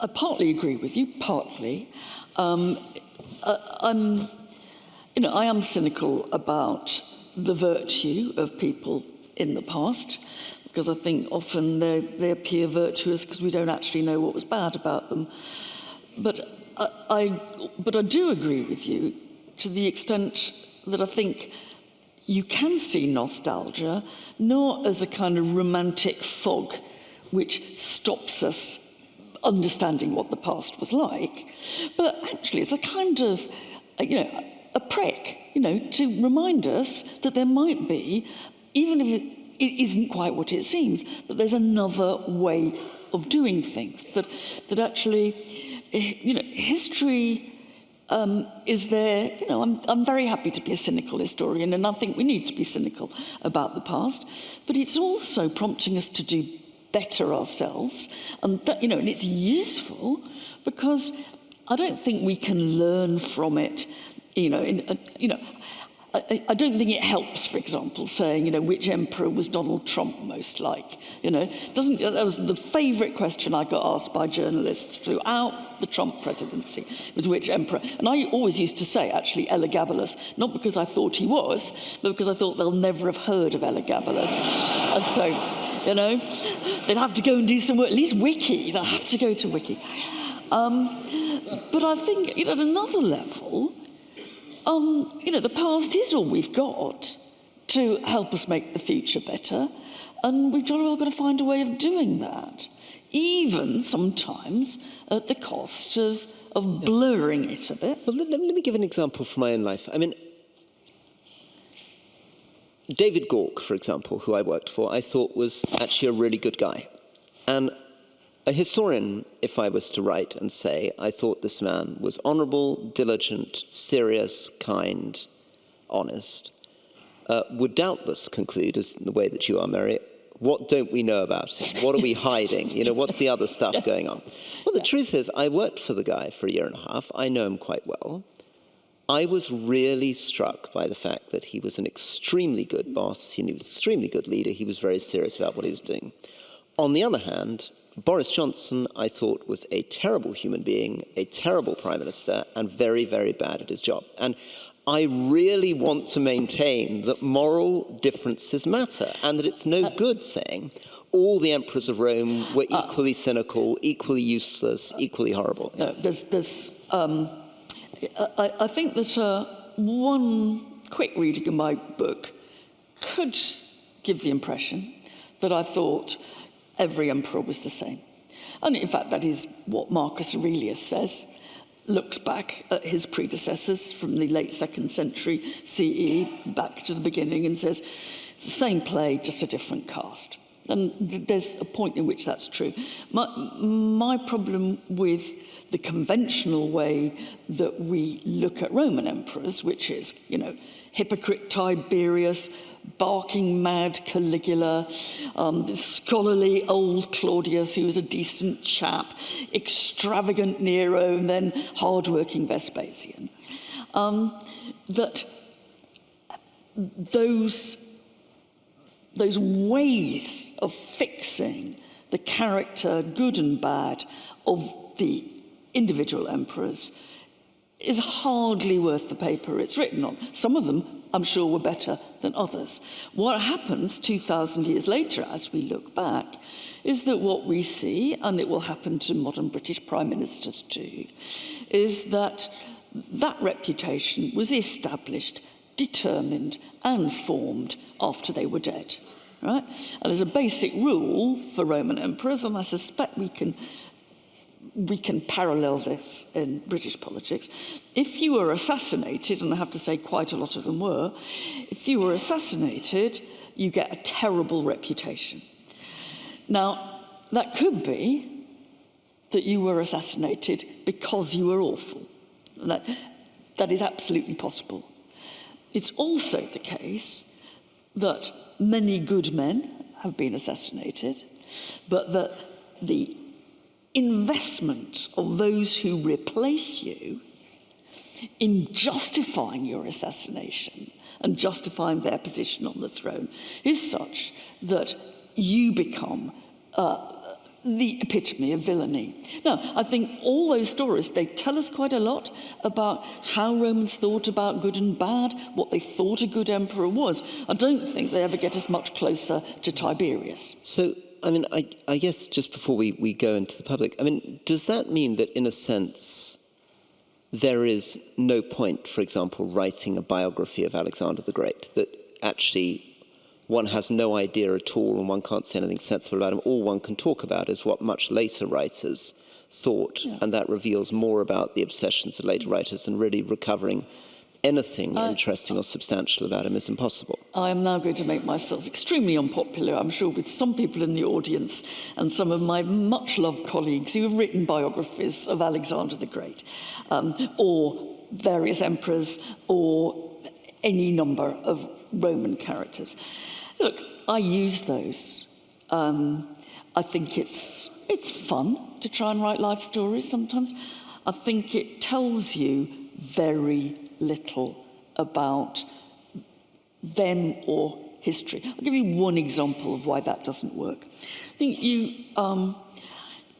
I partly agree with you, partly. I am cynical about the virtue of people in the past, because I think often they appear virtuous because we don't actually know what was bad about them. But I do agree with you to the extent that I think you can see nostalgia not as a kind of romantic fog which stops us understanding what the past was like, but actually it's a kind of, a prick, to remind us that there might be, even if it isn't quite what it seems, that there's another way of doing things, that actually, history is there. I'm very happy to be a cynical historian, and I think we need to be cynical about the past, but it's also prompting us to do better ourselves, and that, and it's useful because I don't think we can learn from it. I don't think it helps, for example, saying, which emperor was Donald Trump most like? That was the favourite question I got asked by journalists throughout the Trump presidency, was which emperor? And I always used to say, actually, Elagabalus, not because I thought he was, but because I thought they'll never have heard of Elagabalus. And so, they'd have to go and do some work, at least Wiki, they'll have to go to Wiki. But I think, at another level, the past is all we've got to help us make the future better, and we've all got to find a way of doing that, even sometimes at the cost of blurring it a bit. Well, let me give an example from my own life. I mean, David Gork, for example, who I worked for, I thought was actually a really good guy. And a historian, if I was to write and say, I thought this man was honourable, diligent, serious, kind, honest, would doubtless conclude, as in the way that you are, Mary, what don't we know about him? What are we hiding? What's the other stuff going on? Well, the truth is, I worked for the guy for a year and a half. I know him quite well. I was really struck by the fact that he was an extremely good boss. He was an extremely good leader. He was very serious about what he was doing. On the other hand, Boris Johnson, I thought, was a terrible human being, a terrible prime minister, and very, very bad at his job. And I really want to maintain that moral differences matter, and that it's no good saying all the emperors of Rome were equally cynical, equally useless, equally horrible. No, I think that one quick reading of my book could give the impression that I thought every emperor was the same. And in fact, that is what Marcus Aurelius says, looks back at his predecessors from the late 2nd century CE, back to the beginning, and says, it's the same play, just a different cast. And there's a point in which that's true. My problem with the conventional way that we look at Roman emperors, which is, hypocrite Tiberius, barking mad Caligula, the scholarly old Claudius, who was a decent chap, extravagant Nero, and then hard-working Vespasian. That those ways of fixing the character, good and bad, of the individual emperors is hardly worth the paper it's written on. Some of them, I'm sure, were better than others. What happens 2,000 years later, as we look back, is that what we see, and it will happen to modern British prime ministers too, is that that reputation was established, determined, and formed after they were dead. Right? And there's a basic rule for Roman emperors, and I suspect we can parallel this in British politics. If you were assassinated, and I have to say quite a lot of them were, if you were assassinated, you get a terrible reputation. Now, that could be that you were assassinated because you were awful. That is absolutely possible. It's also the case that many good men have been assassinated, but that the investment of those who replace you in justifying your assassination and justifying their position on the throne is such that you become the epitome of villainy. Now, I think all those stories, they tell us quite a lot about how Romans thought about good and bad, what they thought a good emperor was. I don't think they ever get us much closer to Tiberius. So, I mean, I guess just before we go into the public, I mean, does that mean that in a sense there is no point, for example, writing a biography of Alexander the Great, that actually one has no idea at all and one can't say anything sensible about him? All one can talk about is what much later writers thought, and that reveals more about the obsessions of later writers, and really recovering anything interesting or substantial about him is impossible. I am now going to make myself extremely unpopular, I'm sure, with some people in the audience and some of my much-loved colleagues who have written biographies of Alexander the Great, or various emperors, or any number of Roman characters. Look, I use those. I think it's fun to try and write life stories sometimes. I think it tells you very little about them or history. I'll give you one example of why that doesn't work. I think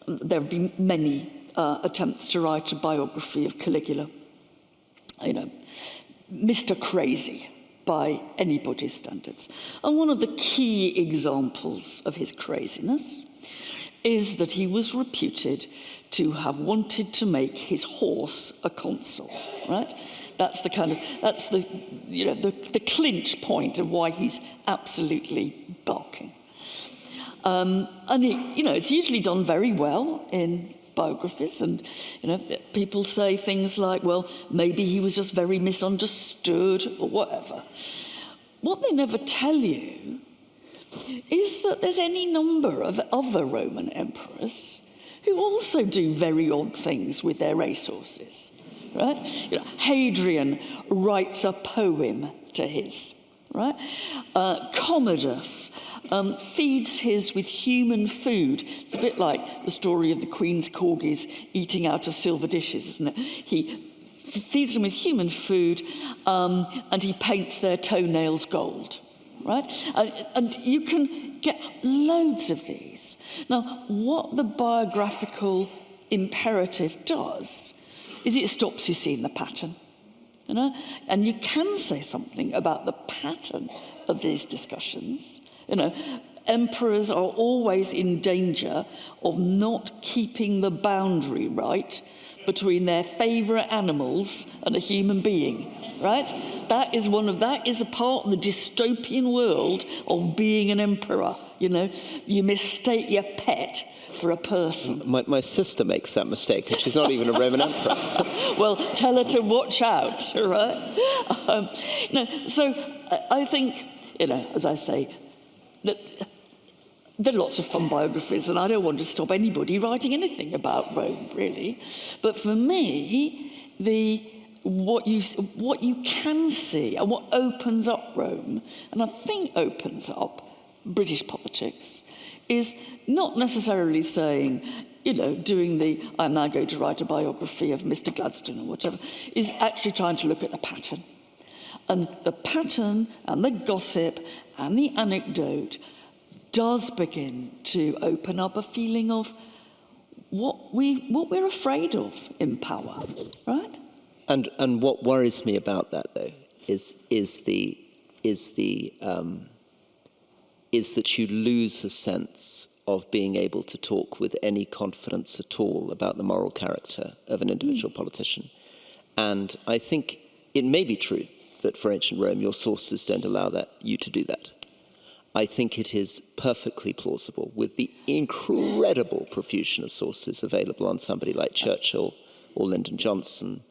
there have been many attempts to write a biography of Caligula. You know, Mr. Crazy by anybody's standards. And one of the key examples of his craziness is that he was reputed to have wanted to make his horse a consul, right? That's the clinch point of why he's absolutely barking. And it's usually done very well in biographies, and people say things like, well, maybe he was just very misunderstood or whatever. What they never tell you is that there's any number of other Roman emperors who also do very odd things with their racehorses, right? Hadrian writes a poem to his, right? Commodus feeds his with human food. It's a bit like the story of the Queen's corgis eating out of silver dishes, isn't it? He feeds them with human food, and he paints their toenails gold, right? And you can get loads of these. Now, what the biographical imperative does is it stops you seeing the pattern, and you can say something about the pattern of these discussions. Emperors are always in danger of not keeping the boundary right between their favourite animals and a human being, right? That is a part of the dystopian world of being an emperor. You mistake your pet for a person. My sister makes that mistake, and she's not even a Roman emperor. Well, tell her to watch out, right? So I think, as I say, that there are lots of fun biographies, and I don't want to stop anybody writing anything about Rome, really. But for me, what you can see and what opens up Rome, and I think opens up British politics, is not necessarily saying, doing I'm now going to write a biography of Mr. Gladstone or whatever, is actually trying to look at the pattern. And the pattern and the gossip and the anecdote does begin to open up a feeling of what we're afraid of in power, right? And what worries me about that, though, is that you lose a sense of being able to talk with any confidence at all about the moral character of an individual politician. And I think it may be true that for ancient Rome your sources don't allow you to do that. I think it is perfectly plausible, with the incredible profusion of sources available on somebody like Churchill or Lyndon Johnson,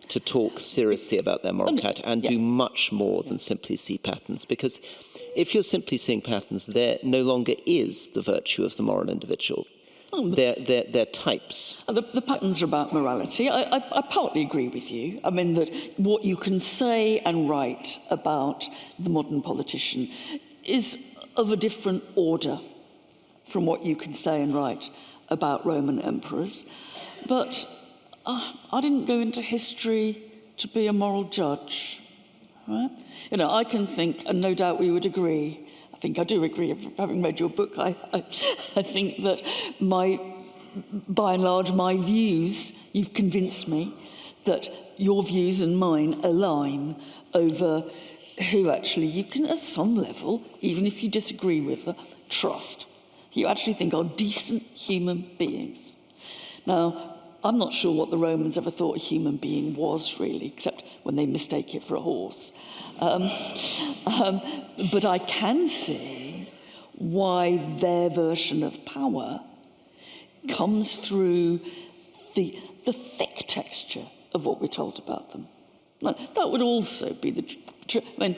to talk seriously about their moral character and do much more than simply see patterns. Because if you're simply seeing patterns, there no longer is the virtue of the moral individual. They're types. The patterns are about morality. I partly agree with you. I mean, that what you can say and write about the modern politician is of a different order from what you can say and write about Roman emperors. But I didn't go into history to be a moral judge, right? I can think, and no doubt we would agree, I think I do agree. Having read your book, I think that by and large, my views, you've convinced me that your views and mine align over who actually you can, at some level, even if you disagree with her, trust. You actually think are decent human beings. Now, I'm not sure what the Romans ever thought a human being was, really, except when they mistake it for a horse. But I can see why their version of power comes through the thick texture of what we're told about them. That would also be I mean,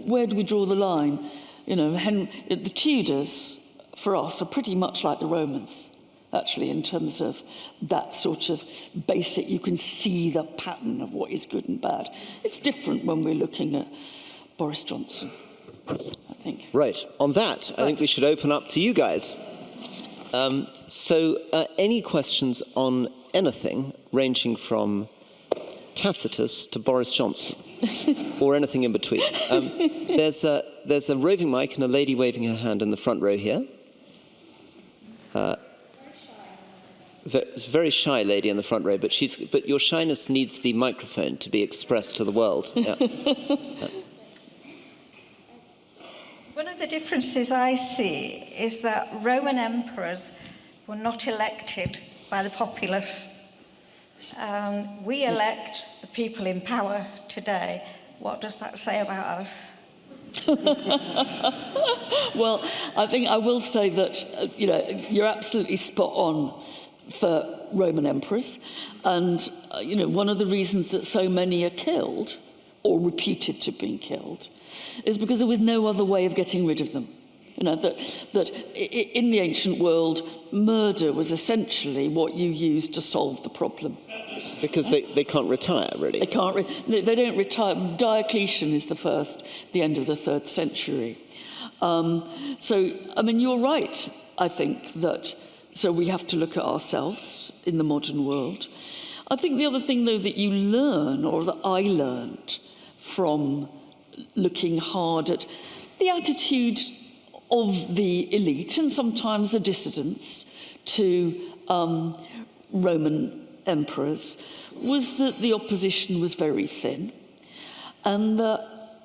where do we draw the line? The Tudors, for us, are pretty much like the Romans, actually, in terms of that sort of basic, you can see the pattern of what is good and bad. It's different when we're looking at Boris Johnson, I think. Right. On that, I think we should open up to you guys. Any questions on anything ranging from Tacitus to Boris Johnson, or anything in between? There's a roving mic and a lady waving her hand in the front row here. It's a very shy lady in the front row, but your shyness needs the microphone to be expressed to the world. Yeah. One of the differences I see is that Roman emperors were not elected by the populace. We elect the people in power today. What does that say about us? Well, I think I will say that, you're absolutely spot on for Roman emperors. And, one of the reasons that so many are killed, or reputed to have been killed, is because there was no other way of getting rid of them. That in the ancient world, murder was essentially what you used to solve the problem. Because they can't retire, really. They don't retire. Diocletian is the end of the 3rd century. You're right, I think, so we have to look at ourselves in the modern world. I think the other thing, though, that you learn, or that I learned from looking hard at the attitude of the elite and sometimes the dissidents to Roman emperors, was that the opposition was very thin, and that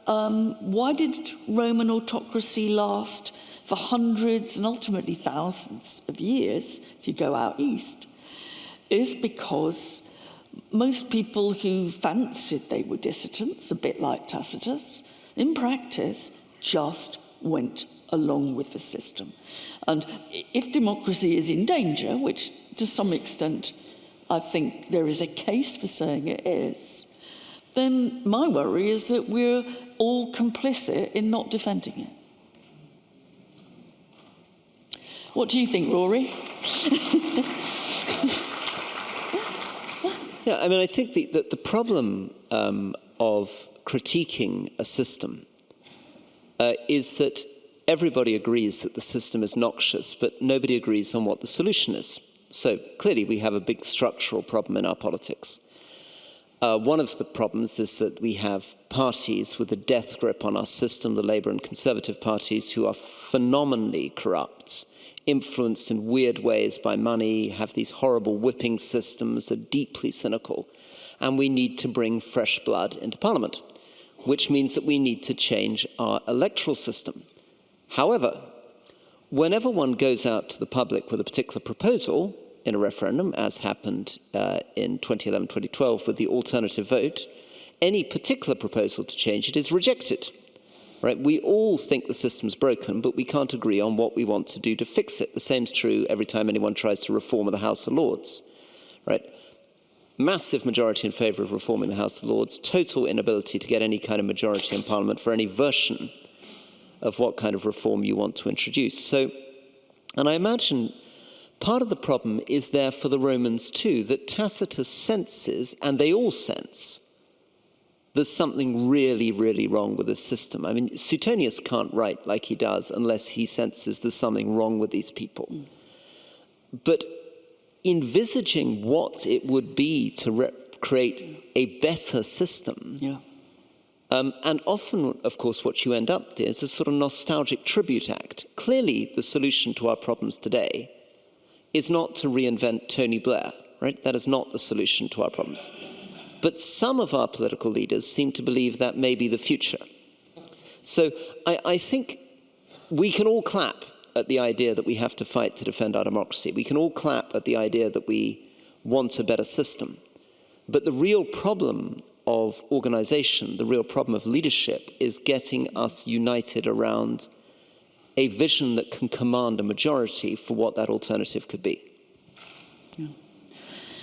why did Roman autocracy last for hundreds and ultimately thousands of years, if you go out east, is because most people who fancied they were dissidents, a bit like Tacitus, in practice just went along with the system. And if democracy is in danger, which to some extent I think there is a case for saying it is, then my worry is that we're all complicit in not defending it. What do you think, Rory? Yeah, I think the problem of critiquing a system is that everybody agrees that the system is noxious, but nobody agrees on what the solution is. So clearly we have a big structural problem in our politics. One of the problems is that we have parties with a death grip on our system, the Labour and Conservative parties, who are phenomenally corrupt, influenced in weird ways by money, have these horrible whipping systems, are deeply cynical. And we need to bring fresh blood into Parliament, which means that we need to change our electoral system. However, whenever one goes out to the public with a particular proposal in a referendum, as happened in 2011-2012 with the alternative vote, any particular proposal to change it is rejected. Right? We all think the system's broken, but we can't agree on what we want to do to fix it. The same's true every time anyone tries to reform the House of Lords. Right? Massive majority in favour of reforming the House of Lords, total inability to get any kind of majority in Parliament for any version of what kind of reform you want to introduce. So, and I imagine part of the problem is there for the Romans too, that Tacitus senses, and they all sense, there's something really, really wrong with this system. I mean, Suetonius can't write like he does unless he senses there's something wrong with these people. But envisaging what it would be to create a better system And often, of course, what you end up is a sort of nostalgic tribute act. Clearly, the solution to our problems today is not to reinvent Tony Blair, right? That is not the solution to our problems. But some of our political leaders seem to believe that may be the future. So I think we can all clap at the idea that we have to fight to defend our democracy. We can all clap at the idea that we want a better system. But the real problem of organization, the real problem of leadership, is getting us united around a vision that can command a majority for what that alternative could be. Yeah.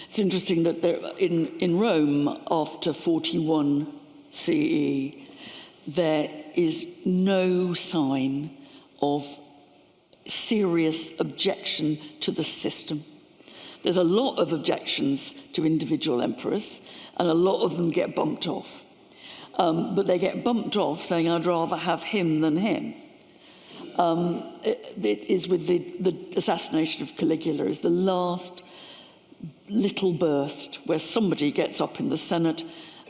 It's interesting that in Rome, after 41 CE, there is no sign of serious objection to the system. There's a lot of objections to individual emperors, and a lot of them get bumped off. But they get bumped off saying, I'd rather have him than him. It is with the assassination of Caligula is the last little burst where somebody gets up in the Senate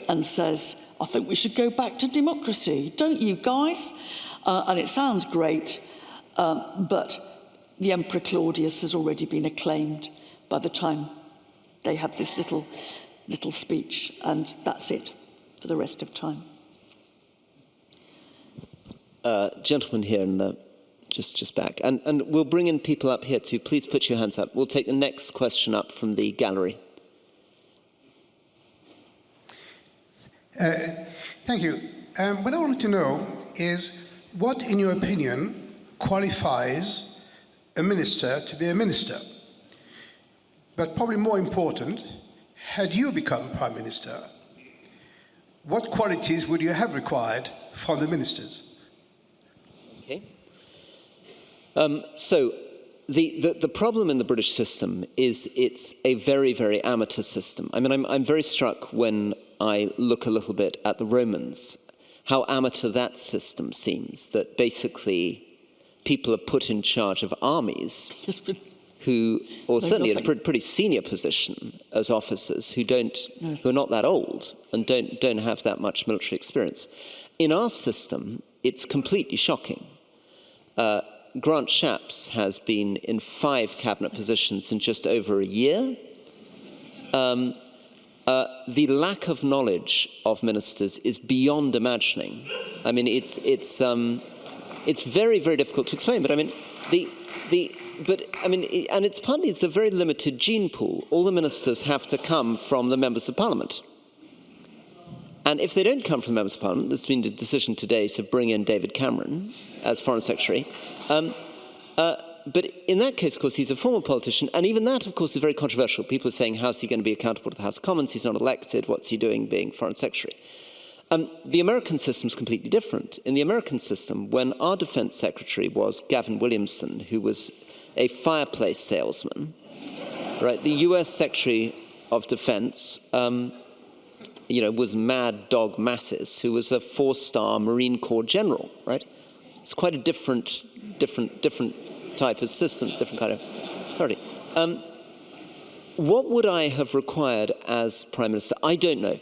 and says, I think we should go back to democracy, don't you guys? And it sounds great, but the Emperor Claudius has already been acclaimed by the time they have this little speech, and that's it for the rest of time. Gentleman here in the just back, and we'll bring in people up here too. Please put your hands up. We'll take the next question up from the gallery. Thank you. What I wanted to know is what, in your opinion, qualifies a minister to be a minister? But probably more important, had you become Prime Minister, what qualities would you have required from the ministers? Okay. So the problem in the British system is it's a very, very amateur system. I mean, I'm very struck when I look a little bit at the Romans, how amateur that system seems, that basically people are put in charge of armies who, or certainly in a pretty senior position as officers, who are not that old and don't have that much military experience. In our system, it's completely shocking. Grant Shapps has been in 5 cabinet positions in just over a year. The lack of knowledge of ministers is beyond imagining. I mean, it's very, very difficult to explain. But I mean, and it's a very limited gene pool. All the ministers have to come from the members of Parliament. And if they don't come from the members of Parliament, there's been a decision today to bring in David Cameron as Foreign Secretary. But in that case, of course, he's a former politician, and even that, of course, is very controversial. People are saying, how's he going to be accountable to the House of Commons? He's not elected. What's he doing being Foreign Secretary? The American system is completely different. In the American system, when our Defense Secretary was Gavin Williamson, who was a fireplace salesman, right? The US Secretary of Defense, was Mad Dog Mattis, who was a 4-star Marine Corps general, right? It's quite a different type of system, different kind of authority. What would I have required as Prime Minister? I don't know.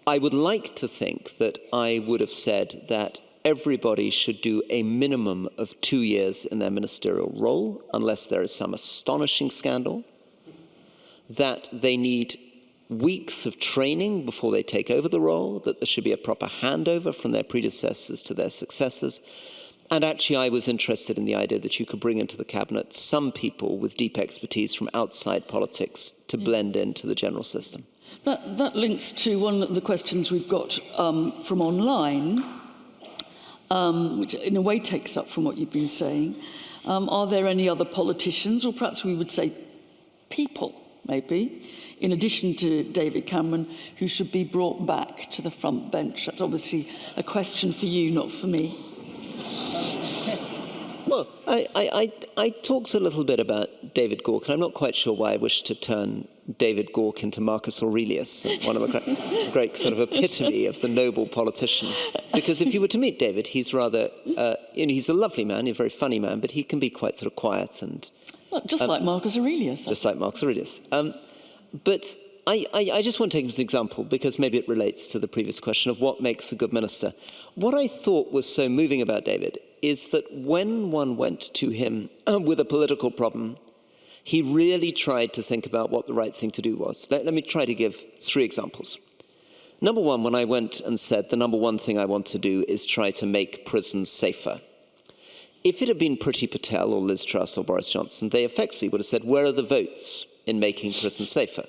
I would like to think that I would have said that everybody should do a minimum of 2 years in their ministerial role, unless there is some astonishing scandal, that they need weeks of training before they take over the role, that there should be a proper handover from their predecessors to their successors. And actually, I was interested in the idea that you could bring into the cabinet some people with deep expertise from outside politics to blend into the general system. That links to one of the questions we've got from online, which in a way takes up from what you've been saying. Are there any other politicians, or perhaps we would say people, maybe, in addition to David Cameron, who should be brought back to the front bench? That's obviously a question for you, not for me. Well, I talked a little bit about David Gauke, and I'm not quite sure why I wish to turn David Gauke into Marcus Aurelius, one of the great sort of epitome of the noble politician. Because if you were to meet David, he's rather, he's a lovely man, he's a very funny man, but he can be quite sort of quiet and... Well, just like Marcus Aurelius. Just like Marcus Aurelius. But I just want to take him as an example because maybe it relates to the previous question of what makes a good minister. What I thought was so moving about David is that when one went to him with a political problem, he really tried to think about what the right thing to do was. Let me try to give 3 examples. Number one, when I went and said the number one thing I want to do is try to make prisons safer. If it had been Priti Patel or Liz Truss or Boris Johnson, they effectively would have said, where are the votes in making prisons safer?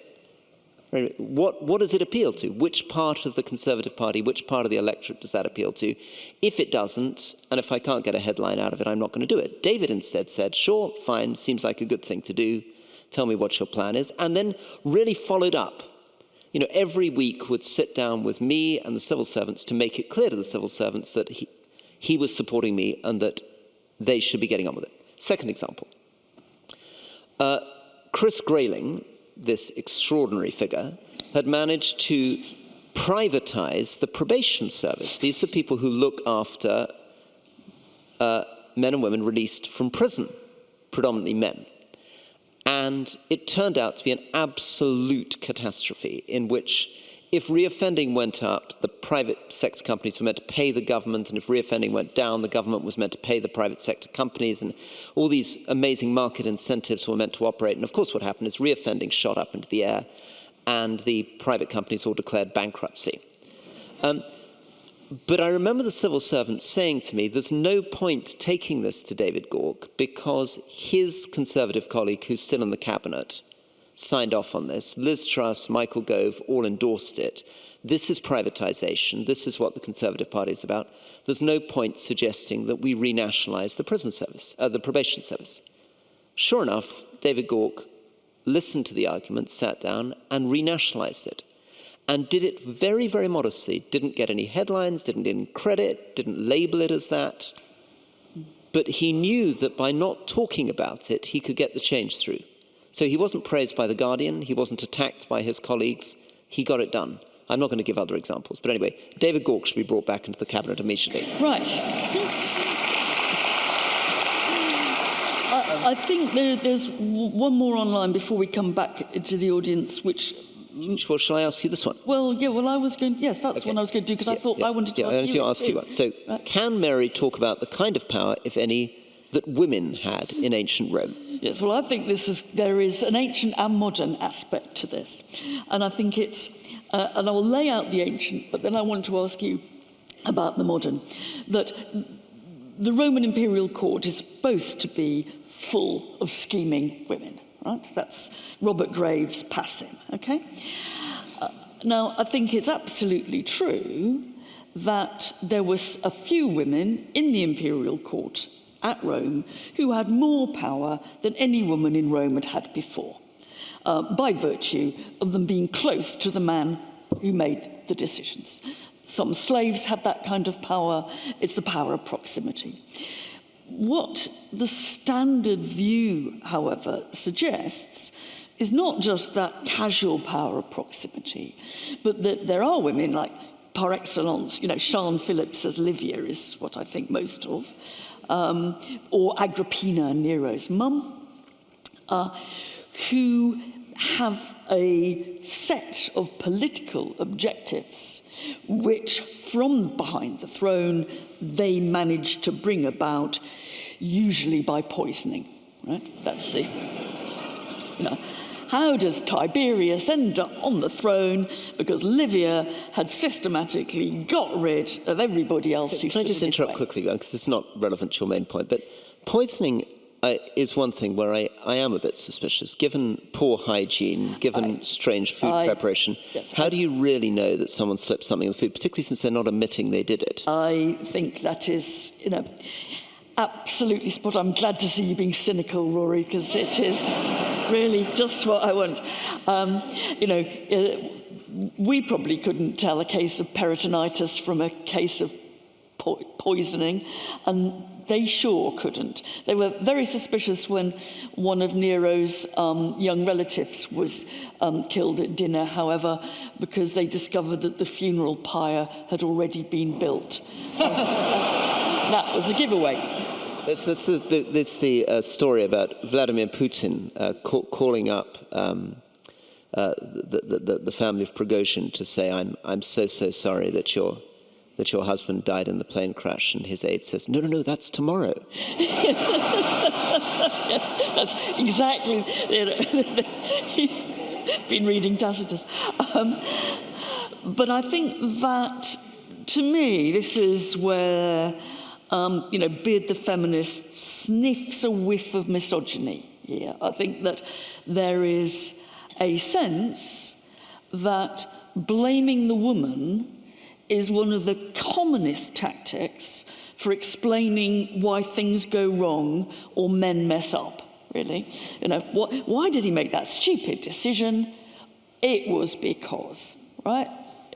What does it appeal to? Which part of the Conservative Party, which part of the electorate does that appeal to? If it doesn't, and if I can't get a headline out of it, I'm not going to do it. David instead said, sure, fine, seems like a good thing to do. Tell me what your plan is. And then really followed up. You know, every week would sit down with me and the civil servants to make it clear to the civil servants that he was supporting me and that they should be getting on with it. Second example. Chris Grayling, this extraordinary figure, had managed to privatize the probation service. These are the people who look after men and women released from prison, predominantly men. And it turned out to be an absolute catastrophe in which if reoffending went up, the private sector companies were meant to pay the government, and if reoffending went down, the government was meant to pay the private sector companies, and all these amazing market incentives were meant to operate. And of course what happened is reoffending shot up into the air, and the private companies all declared bankruptcy. But I remember the civil servant saying to me, there's no point taking this to David Gauke because his Conservative colleague, who's still in the cabinet, signed off on this. Liz Truss, Michael Gove, all endorsed it. This is privatization. This is what the Conservative Party is about. There's no point suggesting that we renationalize the prison service, the probation service. Sure enough, David Gauke listened to the argument, sat down, and renationalized it. And did it very, very modestly. Didn't get any headlines, didn't get any credit, didn't label it as that. But he knew that by not talking about it, he could get the change through. So he wasn't praised by The Guardian, he wasn't attacked by his colleagues, he got it done. I'm not going to give other examples, but anyway, David Gauke should be brought back into the cabinet immediately. Right. I think there's one more online before we come back to the audience, which... Well, shall I ask you this one? Well, yeah, I was going... Yes, that's what I was going to do, because I thought I wanted to ask you. One. So, can Mary talk about the kind of power, if any, that women had in ancient Rome? Yes, well, I think there is an ancient and modern aspect to this. And I think it's... and I will lay out the ancient, but then I want to ask you about the modern. That the Roman imperial court is supposed to be full of scheming women, right? That's Robert Graves' Passim, okay? Now, I think it's absolutely true that there was a few women in the imperial court at Rome who had more power than any woman in Rome had had before, by virtue of them being close to the man who made the decisions. Some slaves had that kind of power. It's the power of proximity. What the standard view, however, suggests is not just that casual power of proximity, but that there are women like, par excellence, Sian Phillips as Livia is what I think most of, or Agrippina, Nero's mum, who have a set of political objectives which, from behind the throne, they manage to bring about, usually by poisoning. Right? That's the, how does Tiberius end up on the throne? Because Livia had systematically got rid of everybody else. Can I just interrupt quickly, because it's not relevant to your main point, but poisoning is one thing where I am a bit suspicious. Given poor hygiene, given strange food preparation, how do you really know that someone slipped something in the food, particularly since they're not admitting they did it? I think that is, absolutely spot on. I'm glad to see you being cynical, Rory, because it is really just what I want. We probably couldn't tell a case of peritonitis from a case of poisoning, and they sure couldn't. They were very suspicious when one of Nero's young relatives was killed at dinner, however, because they discovered that the funeral pyre had already been built. That was a giveaway. That's the story about Vladimir Putin calling up the family of Prigozhin to say, I'm so sorry that your husband died in the plane crash, and his aide says, no, that's tomorrow. Yes, that's exactly. He's been reading Tacitus. But I think that, to me, this is where, Beard the feminist sniffs a whiff of misogyny here. I think that there is a sense that blaming the woman is one of the commonest tactics for explaining why things go wrong or men mess up, really. Why did he make that stupid decision? It was because, right,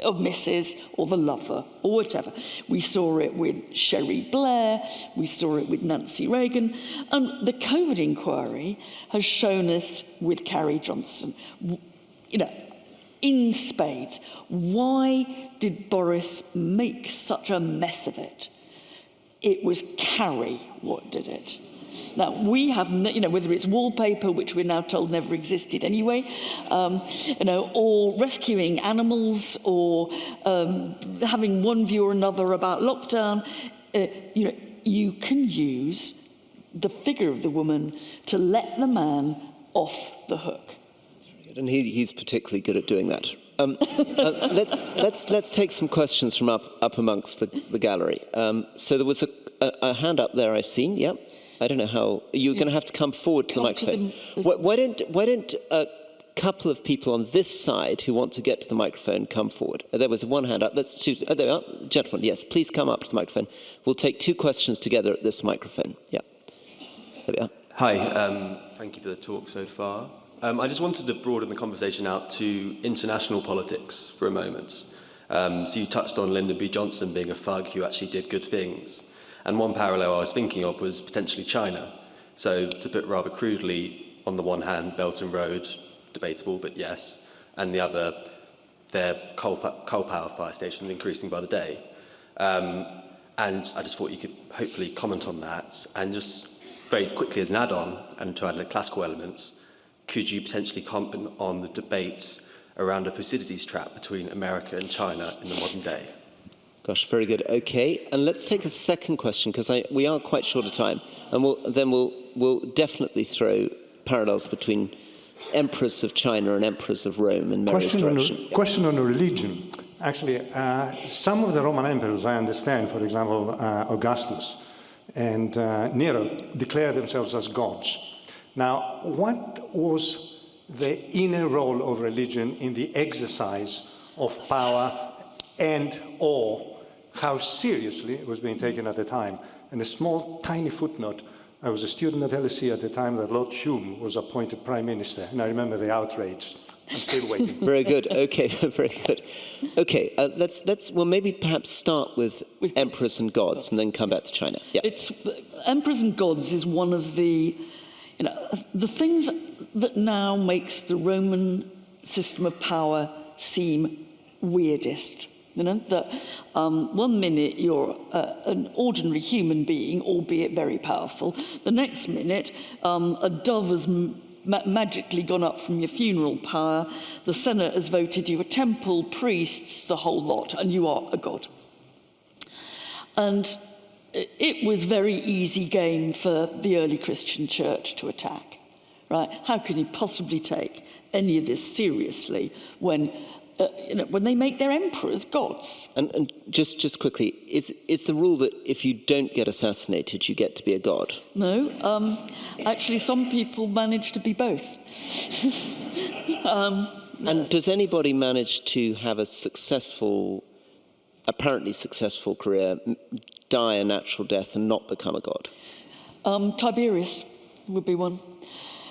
of Mrs. or the lover or whatever. We saw it with Sherry Blair, we saw it with Nancy Reagan, and the COVID inquiry has shown us with Carrie Johnson, in spades. Why did Boris make such a mess of it? It was Carrie what did it. Now, we have, whether it's wallpaper, which we're now told never existed anyway, or rescuing animals, or having one view or another about lockdown, you can use the figure of the woman to let the man off the hook. And he's particularly good at doing that. Let's take some questions from up amongst the gallery. So there was a hand up there I've seen. Yep. I don't know how you're going to have to come forward to the microphone. Why don't a couple of people on this side who want to get to the microphone come forward? There was one hand up. Let's choose. There we are, gentlemen. Yes, please come up to the microphone. We'll take two questions together at this microphone. Yeah. There we are. Hi. Thank you for the talk so far. I just wanted to broaden the conversation out to international politics for a moment. So you touched on Lyndon B. Johnson being a thug who actually did good things. And one parallel I was thinking of was potentially China. So to put rather crudely, on the one hand, Belt and Road, debatable, but yes. And the other, their coal power fire stations increasing by the day. And I just thought you could hopefully comment on that. And just very quickly as an add-on, and to add classical elements, could you potentially comment on the debate around a Thucydides trap between America and China in the modern day? Gosh, very good. Okay, and let's take a second question, because we are quite short of time, and we'll definitely throw parallels between emperors of China and emperors of Rome in Mary's direction. Question on religion. Actually, some of the Roman emperors, I understand, for example, Augustus and Nero, declare themselves as gods. Now, what was the inner role of religion in the exercise of power and/or how seriously it was being taken at the time? And a small, tiny footnote, I was a student at LSE at the time that Lord Hume was appointed Prime Minister, and I remember the outrage. I'm still waiting. Very good. Okay, very good. Okay, we'll maybe perhaps start with emperors and gods, and then come back to China. Yeah. Emperors and gods is one of the things that now makes the Roman system of power seem weirdest. That one minute you're an ordinary human being, albeit very powerful. The next minute, a dove has magically gone up from your funeral pyre. The Senate has voted you a temple, priests, the whole lot, and you are a god. And it was very easy game for the early Christian church to attack, right? How can you possibly take any of this seriously when they make their emperors gods? And just quickly, is the rule that if you don't get assassinated, you get to be a god? No, actually, some people manage to be both. And does anybody manage to have a apparently successful career, die a natural death and not become a god? Tiberius would be one.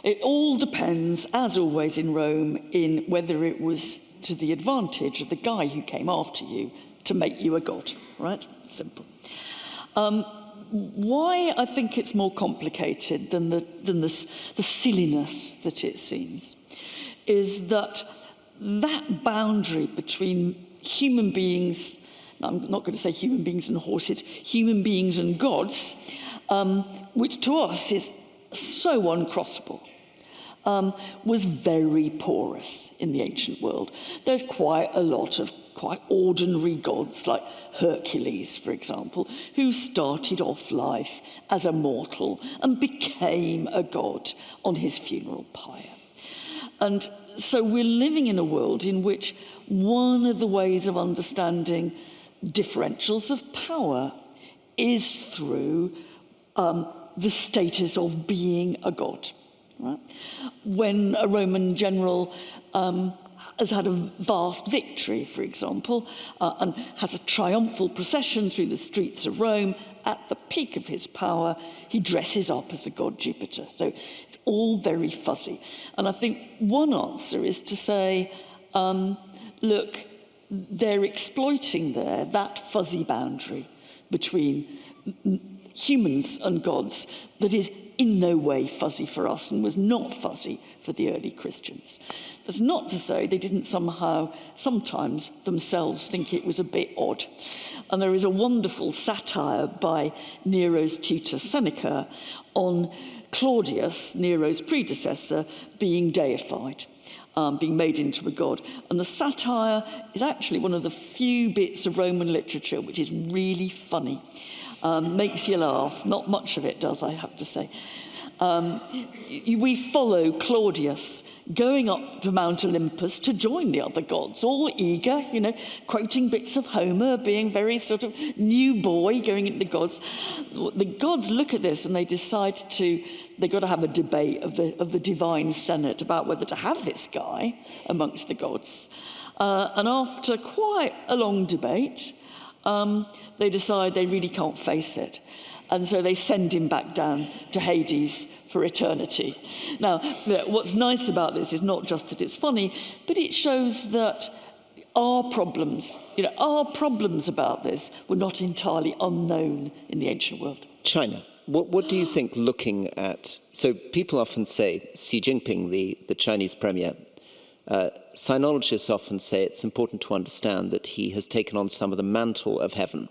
It all depends, as always in Rome, in whether it was to the advantage of the guy who came after you to make you a god, right? Simple. Why I think it's more complicated than the silliness that it seems is that boundary between human beings, I'm not going to say human beings and horses, human beings and gods, which to us is so uncrossable. was very porous in the ancient world. There's quite a lot of quite ordinary gods, like Hercules, for example, who started off life as a mortal and became a god on his funeral pyre. And so we're living in a world in which one of the ways of understanding differentials of power is through the status of being a god. Right? When a Roman general has had a vast victory, for example, and has a triumphal procession through the streets of Rome, at the peak of his power, he dresses up as the god Jupiter. So it's all very fuzzy. And I think one answer is to say, look, they're exploiting there that fuzzy boundary between humans and gods that is in no way fuzzy for us and was not fuzzy for the early Christians. That's not to say they didn't sometimes themselves think it was a bit odd. And there is a wonderful satire by Nero's tutor Seneca on Claudius, Nero's predecessor, being deified, being made into a god. And the satire is actually one of the few bits of Roman literature which is really funny. Makes you laugh. Not much of it does, I have to say. We follow Claudius going up to Mount Olympus to join the other gods, all eager, quoting bits of Homer, being very sort of new boy going into the gods. The gods look at this and they decide they've got to have a debate of the divine senate about whether to have this guy amongst the gods. And after quite a long debate, they decide they really can't face it. And so they send him back down to Hades for eternity. Now, what's nice about this is not just that it's funny, but it shows that our problems about this were not entirely unknown in the ancient world. China. What do you think looking at... So people often say Xi Jinping, the Chinese premier, sinologists often say it's important to understand that he has taken on some of the mantle of heaven,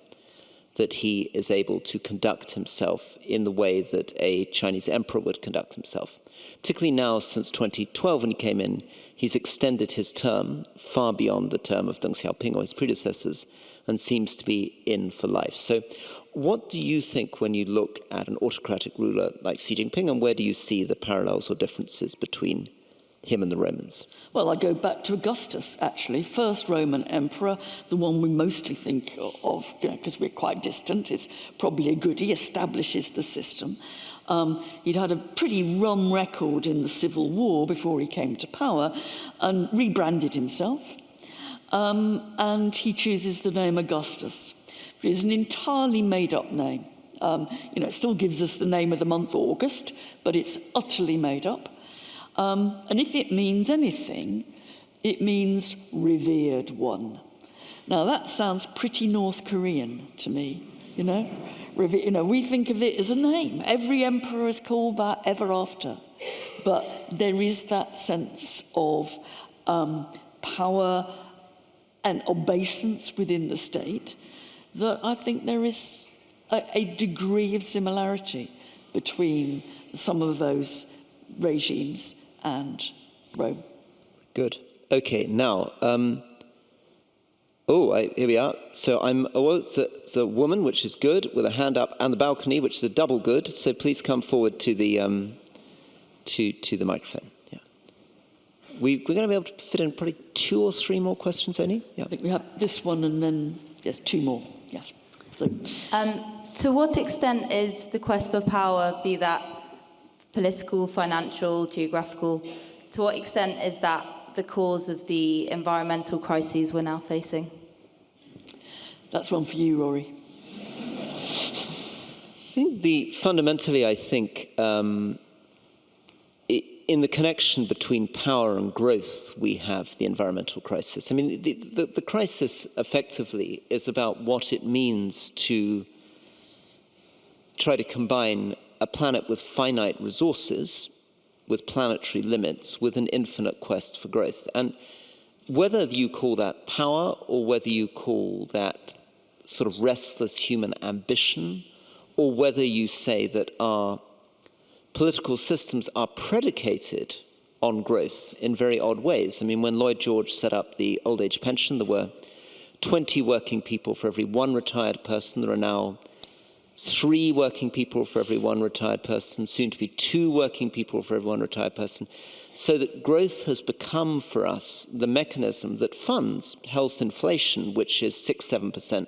that he is able to conduct himself in the way that a Chinese emperor would conduct himself. Particularly now, since 2012, when he came in, he's extended his term far beyond the term of Deng Xiaoping or his predecessors and seems to be in for life. So what do you think when you look at an autocratic ruler like Xi Jinping, and where do you see the parallels or differences between him and the Romans? Well, I go back to Augustus, actually, first Roman emperor, the one we mostly think of, because we're quite distant. It's probably a good, he establishes the system. He'd had a pretty rum record in the Civil War before he came to power and rebranded himself. And he chooses the name Augustus. It is an entirely made-up name. It still gives us the name of the month August, but it's utterly made up. And if it means anything, it means revered one. Now that sounds pretty North Korean to me, we think of it as a name. Every emperor is called that ever after. But there is that sense of power and obeisance within the state that I think there is a degree of similarity between some of those regimes and Rome. Good. Okay, now, here we are. So it's a woman, which is good, with a hand up, and the balcony, which is a double good. So please come forward to the to the microphone. Yeah, we're going to be able to fit in probably 2 or 3 more questions only. Yeah, I think we have this one, and then 2 more. Yes. So. To what extent is the quest for power, be that political, financial, geographical, to what extent is that the cause of the environmental crises we're now facing? That's one for you, Rory. Fundamentally, I think in the connection between power and growth, we have the environmental crisis. I mean, the crisis effectively is about what it means to try to combine a planet with finite resources, with planetary limits, with an infinite quest for growth. And whether you call that power or whether you call that sort of restless human ambition, or whether you say that our political systems are predicated on growth in very odd ways. I mean, when Lloyd George set up the old age pension, there were 20 working people for every one retired person. There are now 3 working people for every one retired person, soon to be 2 working people for every one retired person. So that growth has become for us the mechanism that funds health inflation, which is 6-7%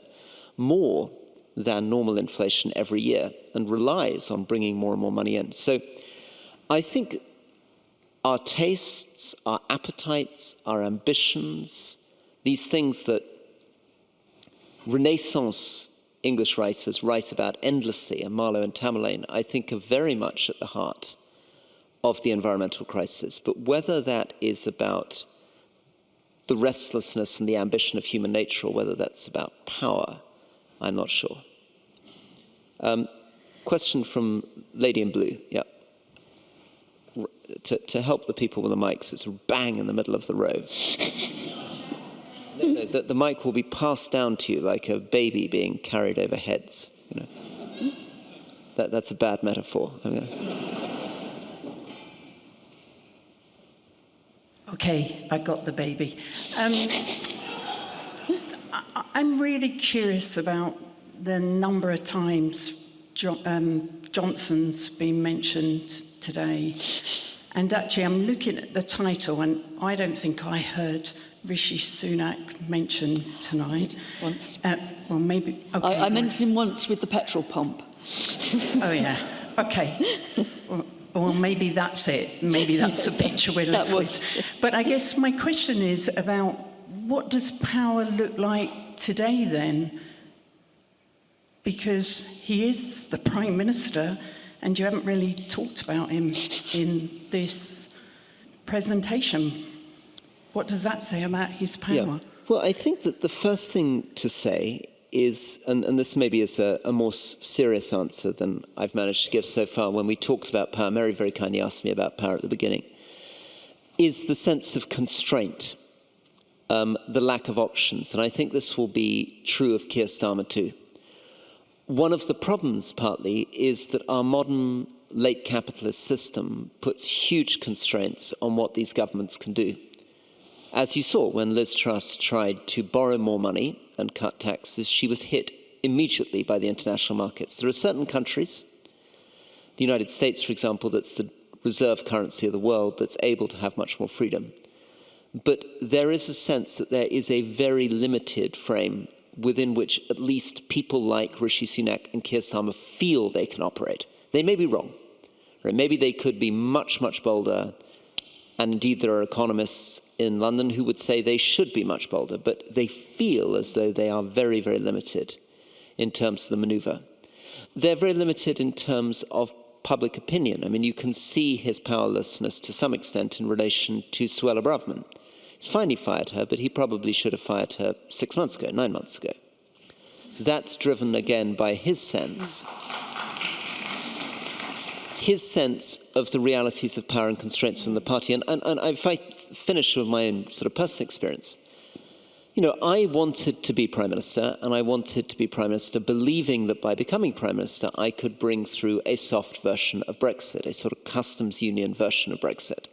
more than normal inflation every year, and relies on bringing more and more money in. So I think our tastes, our appetites, our ambitions, these things that Renaissance English writers write about endlessly, and Marlowe and Tamerlane, I think are very much at the heart of the environmental crisis. But whether that is about the restlessness and the ambition of human nature, or whether that's about power, I'm not sure. Question from Lady in Blue. Yeah. To help the people with the mics, it's bang in the middle of the row. No, the mic will be passed down to you like a baby being carried over heads. You know, that's a bad metaphor. Okay, I got the baby. I'm really curious about the number of times Johnson's been mentioned today. And actually, I'm looking at the title, and I don't think I heard Rishi Sunak mentioned tonight. Once. Well, maybe. Okay, I mentioned him once with the petrol pump. Oh, yeah. Okay. Well, maybe that's it. Maybe that's the picture we're left with. But I guess my question is about what does power look like today then? Because he is the Prime Minister, and you haven't really talked about him in this presentation. What does that say about his power? Yeah. Well, I think that the first thing to say is, and this maybe is a more serious answer than I've managed to give so far when we talked about power, Mary very kindly asked me about power at the beginning, is the sense of constraint, the lack of options. And I think this will be true of Keir Starmer too. One of the problems, partly, is that our modern late capitalist system puts huge constraints on what these governments can do. As you saw, when Liz Truss tried to borrow more money and cut taxes, she was hit immediately by the international markets. There are certain countries, the United States, for example, that's the reserve currency of the world, that's able to have much more freedom. But there is a sense that there is a very limited frame within which at least people like Rishi Sunak and Keir Starmer feel they can operate. They may be wrong. Right? Maybe they could be much, much bolder. And indeed, there are economists in London who would say they should be much bolder, but they feel as though they are very, very limited in terms of the maneuver. They're very limited in terms of public opinion. I mean, you can see his powerlessness to some extent in relation to Suella Braverman. He's finally fired her, but he probably should have fired her 6 months ago, 9 months ago. That's driven again by his sense of the realities of power and constraints from the party. And if I finish with my own sort of personal experience, you know, I wanted to be Prime Minister, and I wanted to be Prime Minister believing that by becoming Prime Minister, I could bring through a soft version of Brexit, a sort of customs union version of Brexit,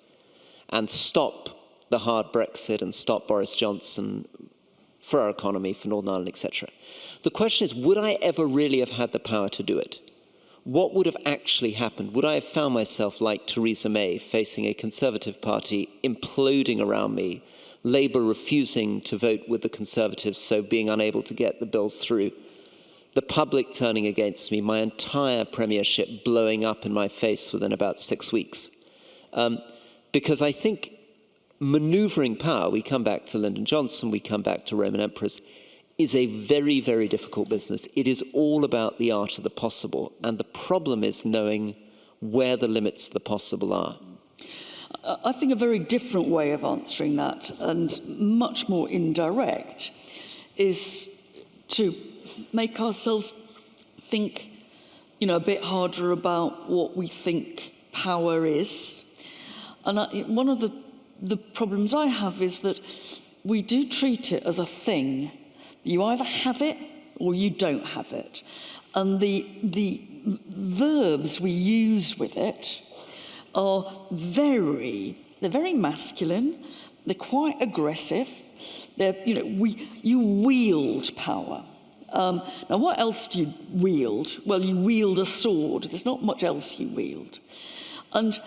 and stop the hard Brexit and stop Boris Johnson for our economy, for Northern Ireland, etc. The question is, would I ever really have had the power to do it? What would have actually happened? Would I have found myself like Theresa May, facing a Conservative Party imploding around me, Labour refusing to vote with the Conservatives, so being unable to get the bills through, the public turning against me, my entire premiership blowing up in my face within about 6 weeks? Because I think manoeuvring power, we come back to Lyndon Johnson, we come back to Roman emperors, is a very, very difficult business. It is all about the art of the possible, and the problem is knowing where the limits of the possible are. I think a very different way of answering that, and much more indirect, is to make ourselves think, you know, a bit harder about what we think power is. And one of the problems I have is that we do treat it as a thing. You either have it or you don't have it. And the verbs we use with it are very, They're very masculine. They're quite aggressive. They're, you wield power. Now, what else do you wield? Well, you wield a sword. There's not much else you wield. And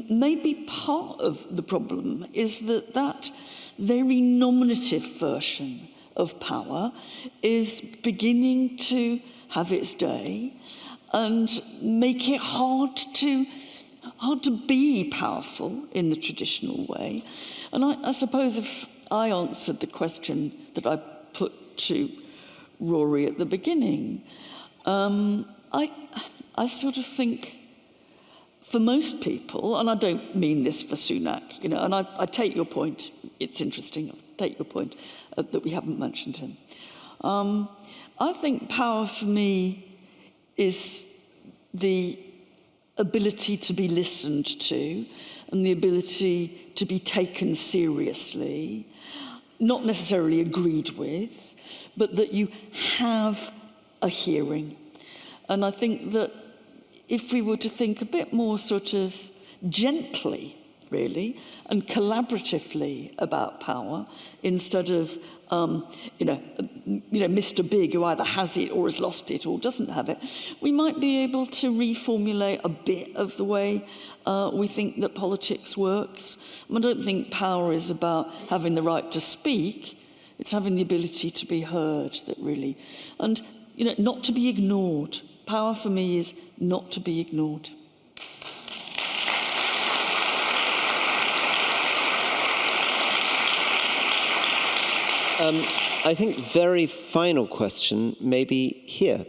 maybe part of the problem is that very nominative version of power is beginning to have its day and make it hard to be powerful in the traditional way. And I suppose if I answered the question that I put to Rory at the beginning, I sort of think for most people, and I don't mean this for Sunak, and I take your point, it's interesting, I take your point that we haven't mentioned him. I think power for me is the ability to be listened to and the ability to be taken seriously, not necessarily agreed with, but that you have a hearing. And I think that if we were to think a bit more sort of gently, really, and collaboratively about power, instead of, Mr. Big, who either has it or has lost it or doesn't have it, we might be able to reformulate a bit of the way we think that politics works. I don't think power is about having the right to speak. It's having the ability to be heard that really, and, not to be ignored. Power for me is not to be ignored. I think very final question, maybe here.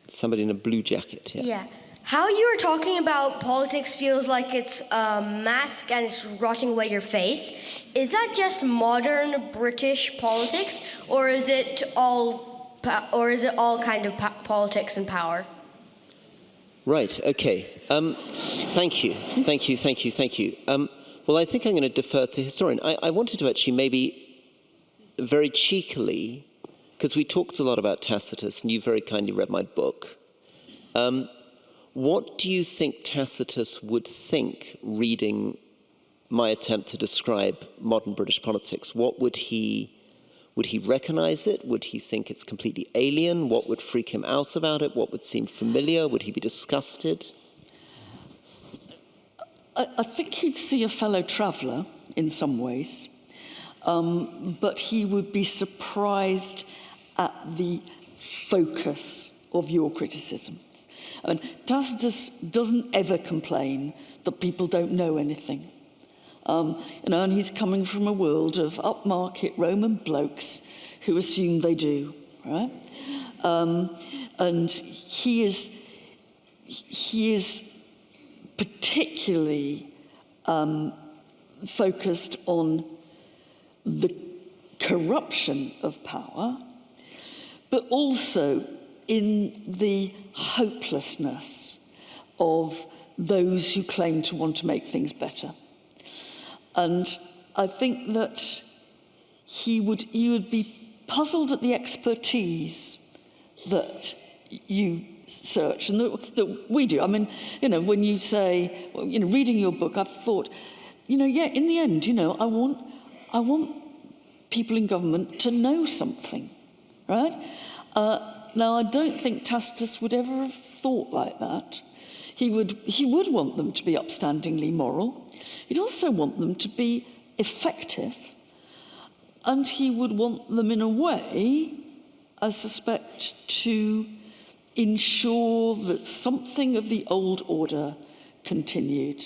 Somebody in a blue jacket here. Yeah. How you were talking about politics feels like it's a mask and it's rotting away your face. Is that just modern British politics, or is it all kind of politics and power? Right. Okay. Thank you. Well, I think I'm going to defer to the historian. I wanted to actually maybe very cheekily, because we talked a lot about Tacitus, and you very kindly read my book. What do you think Tacitus would think reading my attempt to describe modern British politics? What would he recognize it? Would he think it's completely alien? What would freak him out about it? What would seem familiar? Would he be disgusted? I think he'd see a fellow traveller in some ways, but he would be surprised at the focus of your criticism. I mean, Tacitus doesn't ever complain that people don't know anything. And he's coming from a world of upmarket Roman blokes who assume they do, right? And he is particularly focused on the corruption of power, but also in the hopelessness of those who claim to want to make things better. And I think that he would be puzzled at the expertise that you search and that we do. I mean, when you say, reading your book, I've thought, in the end, I want people in government to know something, right? Now, I don't think Tacitus would ever have thought like that. He would want them to be upstandingly moral. He'd also want them to be effective. And he would want them in a way, I suspect, to ensure that something of the old order continued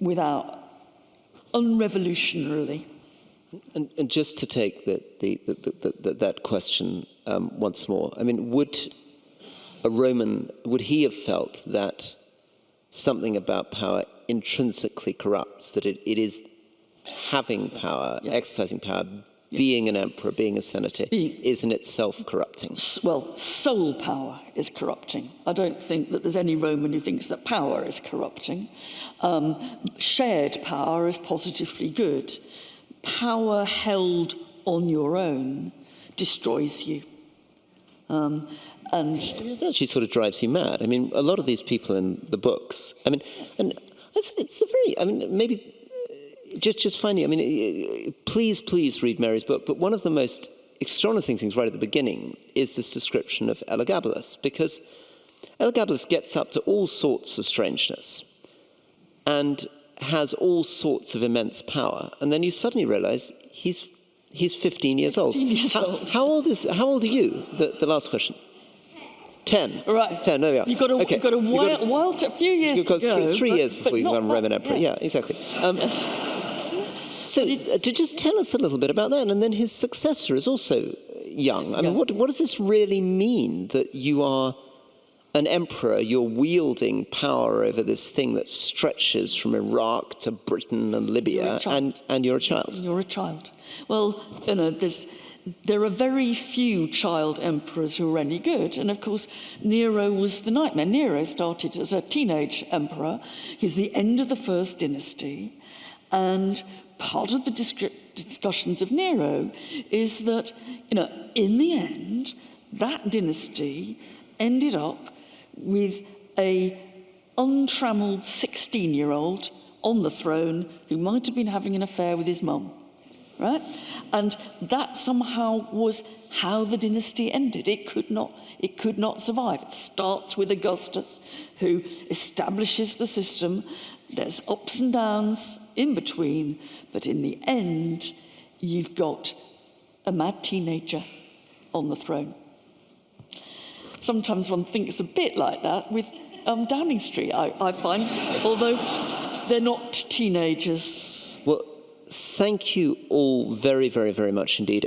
without unrevolutionarily. And just to take that question once more, I mean, would he have felt that something about power intrinsically corrupts, that it is having power, exercising power, being an emperor, being a senator, is in itself corrupting? Well, soul power is corrupting. I don't think that there's any Roman who thinks that power is corrupting. Shared power is positively good. Power held on your own destroys you. And it actually sort of drives you mad. I mean, a lot of these people in the books, I mean, and it's a very, I mean, maybe just finally, I mean, please read Mary's book, but one of the most extraordinary things right at the beginning is this description of Elagabalus, because Elagabalus gets up to all sorts of strangeness and has all sorts of immense power, and then you suddenly realize he's 15 years old. 15 years old. How old are you? The last question. 10. Right. 10, there we are. You've got a few years You've got to go. 3 years before you become Roman Emperor. Yeah, exactly. So to just tell us a little bit about that, and then his successor is also young. I mean, what does this really mean, that you are an emperor, you're wielding power over this thing that stretches from Iraq to Britain and Libya, and you're a child? You're a child. Well, you know, there are very few child emperors who are any good. And of course, Nero was the nightmare. Nero started as a teenage emperor. He's the end of the first dynasty. And part of the discussions of Nero is that, you know, in the end, that dynasty ended up with a untrammeled 16-year-old on the throne who might have been having an affair with his mum, right? And that somehow was how the dynasty ended. It could not survive. It starts with Augustus, who establishes the system. There's ups and downs in between, but in the end, you've got a mad teenager on the throne. Sometimes one thinks a bit like that with Downing Street, I find, although they're not teenagers. Well, thank you all very, very, very much indeed.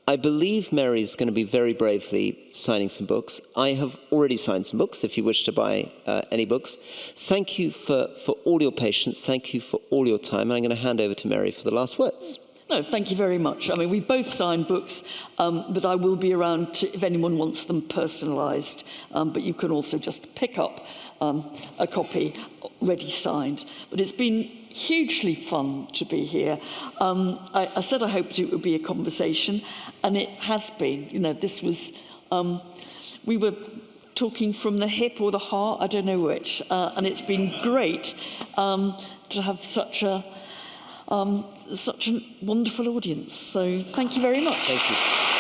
I believe Mary's going to be very bravely signing some books. I have already signed some books, if you wish to buy any books. Thank you for all your patience. Thank you for all your time. I'm going to hand over to Mary for the last words. No, thank you very much. I mean, we both signed books, but I will be around if anyone wants them personalised. But you can also just pick up a copy ready signed. But it's been hugely fun to be here. I said I hoped it would be a conversation, and it has been. You know, this was, we were talking from the hip or the heart, I don't know which, and it's been great to have such a wonderful audience. So thank you very much. Thank you.